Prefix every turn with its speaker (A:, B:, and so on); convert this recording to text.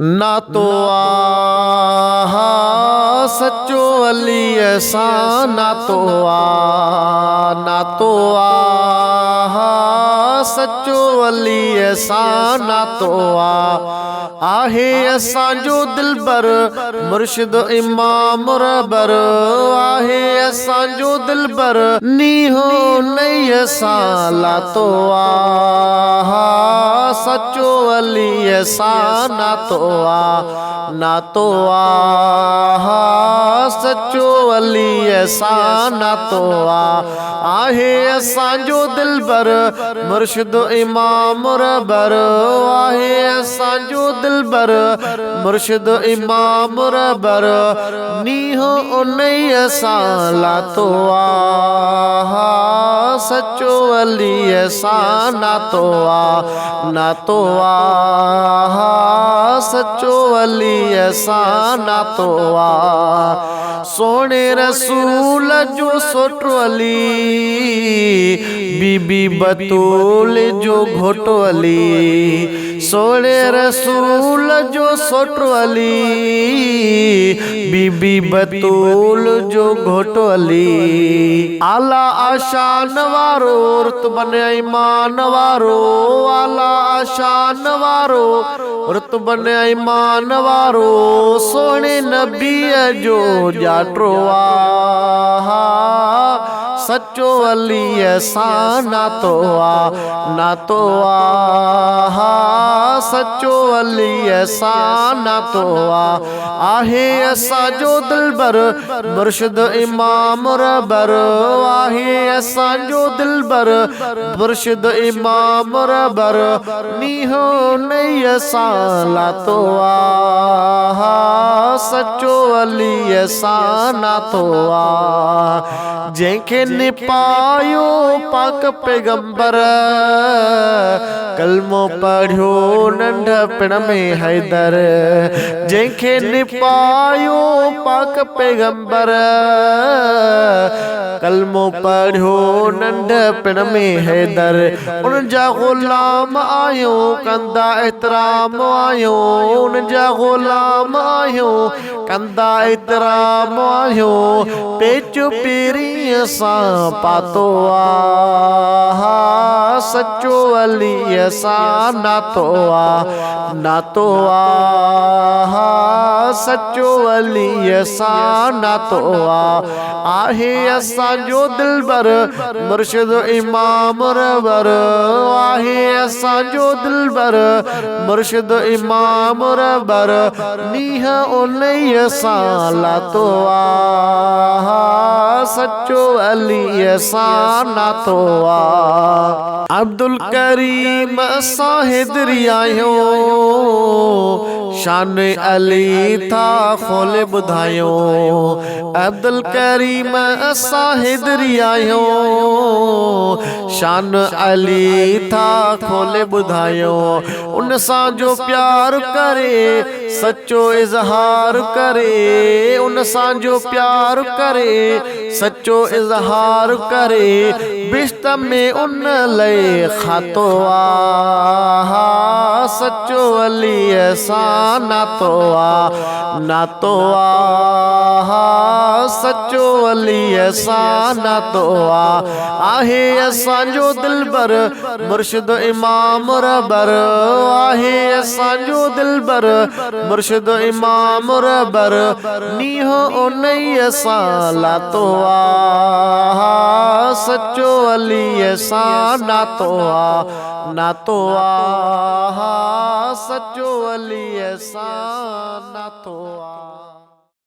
A: ना तो आ सच्चो अली ऐसा ना तो आ सच्चो अली ऐसा ना तो आहे असांजो दिलबर मुर्शिद इमाम रहबर आहे असांजो दिलबर नीहो नहीं ऐसा ला तो सच्चो अली ऐसा ना तो सच्चो अली ऐसा ना तो आहे असांजो दिलबर मुर्शिद इमाम रहबर आहे असांजो दिलबर मुर्शिद इमाम रहबर नीहो उन्हीं ऐसा ला तो सच्चो अली ऐसा ना तो सच्चो अली ऐसा ना तो सोने रसूल जो सोटो अली बीबी बतूल जो घोटो अली सोने रसूल जो सोटो अली बीबी बतूल जो घोटो अली आला आशान वारो रुतबन ईमान वारो आला आशान वारो रुतबन ईमान वारो सोने नबी जो जाटो सच्चो अली ऐसा ना तो सच्चो अली ऐसा ना तो आहे असांजो दिलबर मुर्शिद इमाम रहबर आहे असांजो दिलबर मुर्शिद इमाम रहबर नीहो नहीं ऐसा ला तो सच्चो अली ऐसा ना तो जंहिंखे निपायो पाक पैगंबर कलमो पढ़ियो नंढपण में हैदर जंहिंखे निपायो पाक पैगंबर कलमो पढ़ियो नंढपण में हैदर उन जा गुलाम आयो कंदा एतराम आयो उन जा गुलाम आयो कंदा एतराम आयो पेचो पेरी सा पातो सच्चो अली ऐसा ना तो सच्चो अली ऐसा ना तो आहे असांजो दिलबर मुर्शिद इमाम रहबर आहे असांजो दिलबर मुर्शिद इमाम रहबर नीह उन्हीं ऐसा ला तो सच्चो अली ऐसा ना तो अब्दुल करीम असां हैदरी आहियो शान अली था खोले ॿुधायो अब्दुल करीम असां हैदरी आहियो शान अली था खोले ॿुधायो उन सां जो प्यार करे सच्चो इज़हार करे उन सां जो प्यार करे सच्चो इज़हार करे बिश्त में उन लय खातो सच्चो अली ऐसा ना तो सच्चो अली ऐसा ना तो आहे असांजो दिलबर मुर्शिद इमाम रहबर आहे असांजो दिलबर मुर्शिद इमाम रहबर नीहो उन्हीं ऐसा ला तो सच्चो अली ऐसा ना तो सच्चो अली ऐसा ना तो